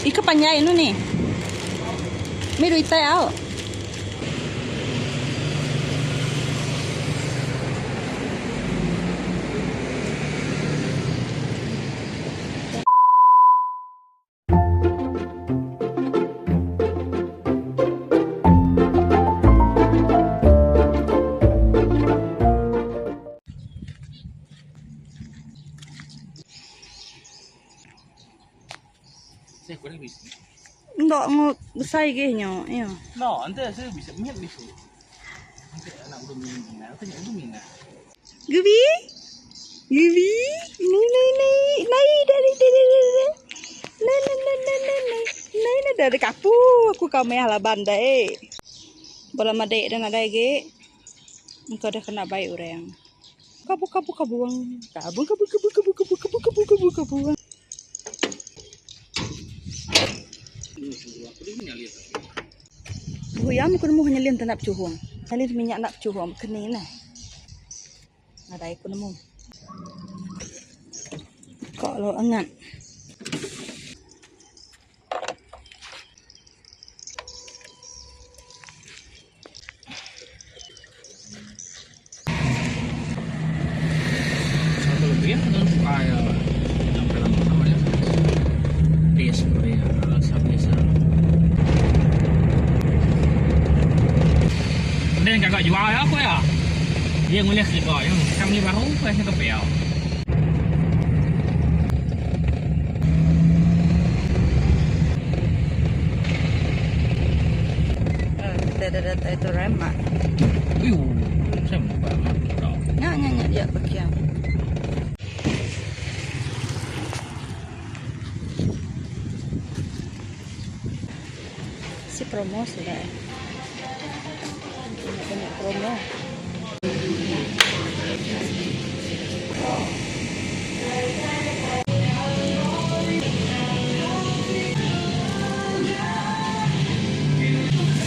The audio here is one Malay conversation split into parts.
Ika panjai nu nih. Miru itai ao. Saya kurang bisa. Nggak mau besar gehnya, iya. No, ante saya bisa minyak bisa. Ante anak udah mina, tanya udah mina. Gubi, Gubi, naik dari kapu, aku kami halaban deh. Bola madek dan ada ge, engkau dah kena baik orang. Kabu. Huyam aku nemu hanya lian tanap cuhung. Salin minyak nak cuhung kene nah. Ada aku nemu. Kalau engan. Satu lebih dengan supaya yang dalam namanya dia sebenarnya biasa. Nên kakak jual apa ya? Dia ngelihat juga yang kami baru saya kepel. Ada itu remak. Saya mau banget. Nyak ya bagian. Si promo sudah. Banyak promo.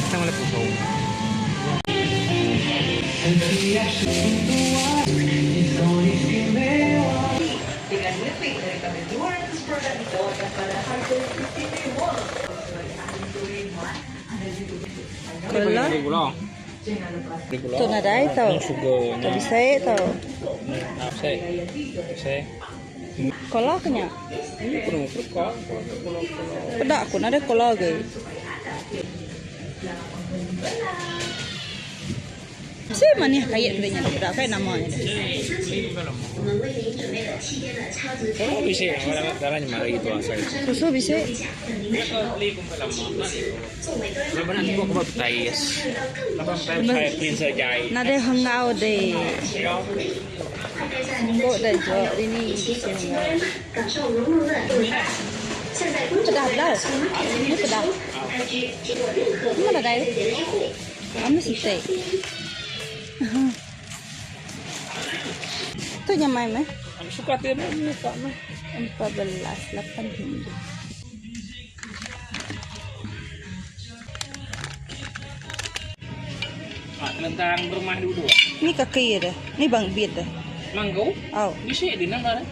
Kita mulai pusau. Dengan lebih dari 200 produk ditawarkan pada harga istimewa. Kalau tu nadai tau. Tu bisa tau. Saya. Kalau kenya. Ini perlu kok. Pedak aku nade kalau ge. Si mana kayak dia pedak kayak namanya. Kalau bisa, darahnya malah gitu asal. Susu bisa. Lebaran gua ke Baptais. Lebaran saya clean saja. Nade hangau deh. Kok dah jual ini hangau. Pedak dah. Ini pedak. Mana dah? Kamu sih. Tu nyamai mah? Suka tiada muka mah. 14.8 Hindu. Tentang bermah dulu. Ni kaki dah. Ni bang bid dah. Manggo? Aw. Bisa di mana?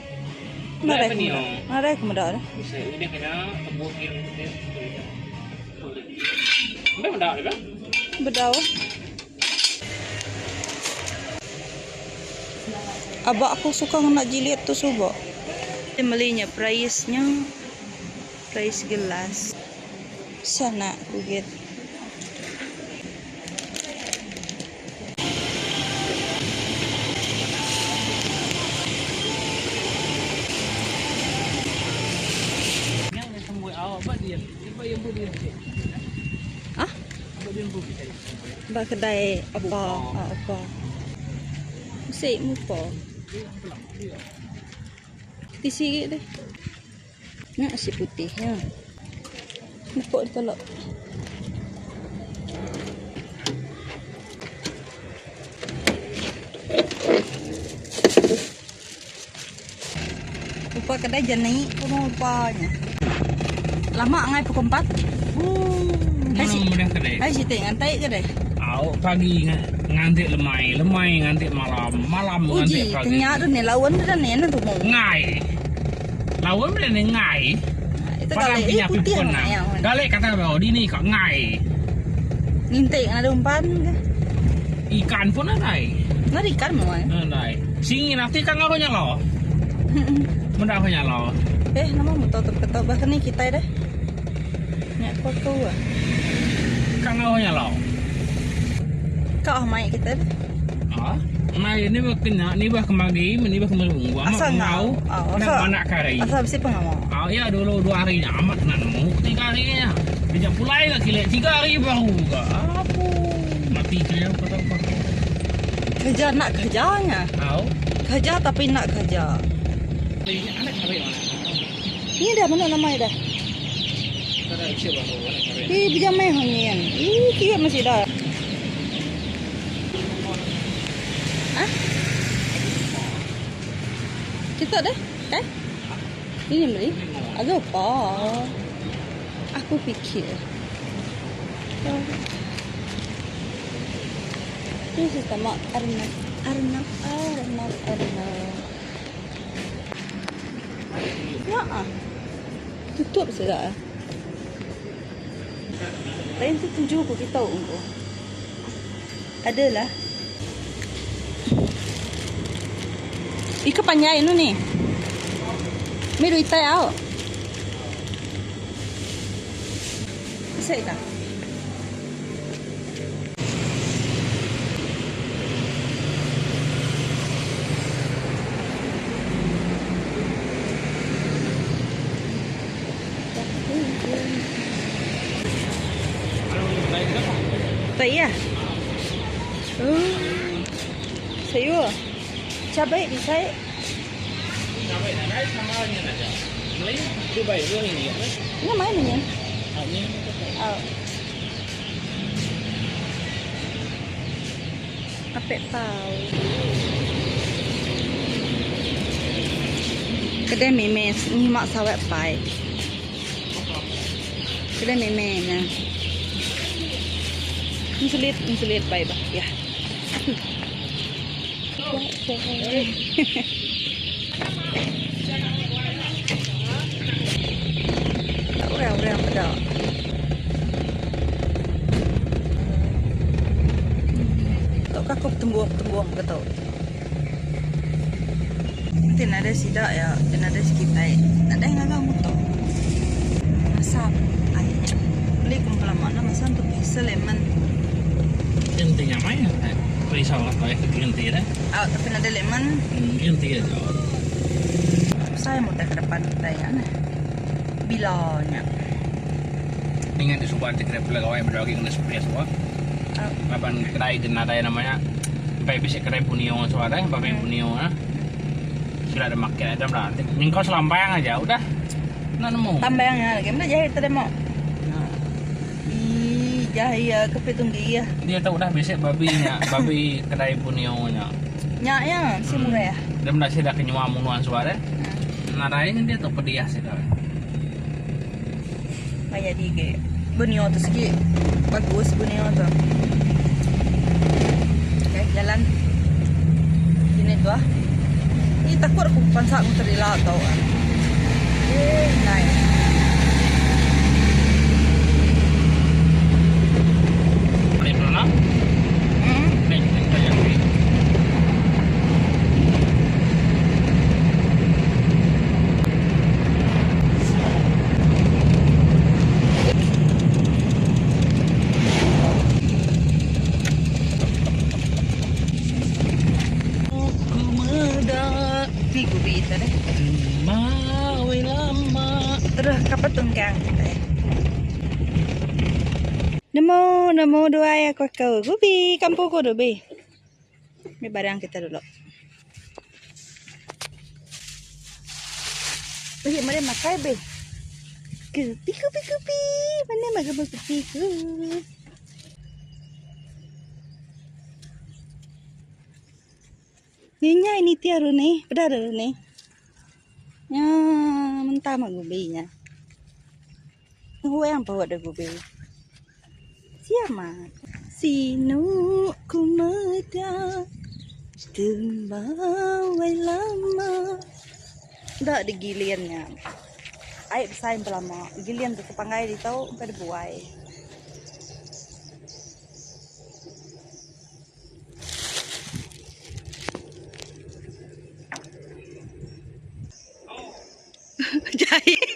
Nada aku muda dah. Bisa ini kena tebukin. Udah muda kan? Bedau. Abak aku suka nak jilid tu subo. Dia belinya price-nya price gelas. Sana aku get. Yang semua awak apa dia? Apa yang boleh dia? Ah? Apa dia boleh? Ba kedai apa? Musik mu po. Tisi deh. Nak si putih ya. Nampak telok. Lupa kedai jani pun lupanya. Lama ngai pukul 4. Mudah kedai. Hai si teng antai kedai. Awak pagi nganti lemai nganti malam nganti Uji pagi. ternyata nih lawan dan nih tu mau. Ngai. Lawan boleh ngai. Itu Padahal kali punya putih pun mana yang Galek kata bahwa di ni kau ngai. ngintik ada umpan ke? Ikan pun ada. Nggak ikan mau ya? Ada. Singi nanti kan aku nyalo. Mudah aku nyalo. Nama mau tutup ketau bahkan ni kita dah. Nyak kuat kau ah. Kan aku nyalo. Kau mai kita dah. Ah, mai ini kena ni bah kemagi, ni bah kemari. Asal ngau. Nak anak kari. Asal besi pengamo. Ah ya dulu 2 hari amat nak nemu 3 harinya. Dia pulai lah kira 3 hari baru ke. Apa? Mati dia kata apa? Kerja nak kerjanya. Tahu? Kerja tapi nak kerja. Ini anak kari mana? Ini dah mana namanya dah? Kada isi baru anak kari. Ih, bijamai hangin. Ih, kia masih dah. Hah? Kita dah? Eh? Ini beli? Agak apa? Aku fikir. Ini sistem arnab. Ya ah. Tutup sudah. Lain tu tunjuk aku kita ungu. Adalah. Ika panjai nu ni. Meru itai ao. Bisa ita. Tak ya? Sayur. Cabai di saya. Cabai nak sama ni aja. Beli Dubai dulu ini ya. Ini mana ni? Ini Oh. Apa tahu? Kedai memes ni mak sawat pai. Kedai memenya. Insulit pai bah. Ya. Orang pada. Tak kakak tembuang ke tau. Nanti ada sidak ya, dan ada sekitar. Ada yang agak mutok. Masam air. Beli kumpulan mana masam tu bisa lemon. intinya main. Risau lah kayak inti dah. Ah, tapi ada lemon. Inti aja. Saya mau ke depan kita ya. Bilanya. Ingat di suku anti krep lagi yang berdaging Nespresso semua. Kapan kedai dan ada yang namanya Bapak bisa kedai punio suara, Bapak punio nah. Sudah ada makin ada berarti. Nyingkau selampayang aja udah. Nah nemu. Tambahnya lagi mana jahit tadi mau. Ih, jahit kepitung dia. Dia tahu udah bisa babinya, babi kedai punio nya. Nyak ya, si murah ya. Dia mesti sudah kenyua munuan suara. Nah lain dia tuh pediah sih dah. Kayak di ke bunio tu sikit bagus bunio tu. Okay, jalan sini tu ah. Ini takut aku pansak aku terila tau ah. Nice. Ini pernah? Ini kayak ni. Terus kapal tunggang kita. Nemo dua ya kau gubi kampung kau gubi. Ini barang kita dulu. Bagi mari makai be. Kupi. Mana makan kupi ku? Ninya ini tiaru nih, benar nih. Ya, mentah mak gubinya. Gue yang bawa ada gubi. Siapa? Sinu kumada tembawai lama. Dah digiliannya. Ay, besain pala mo. Gilian to pangay dito, pwede buhay. Jai.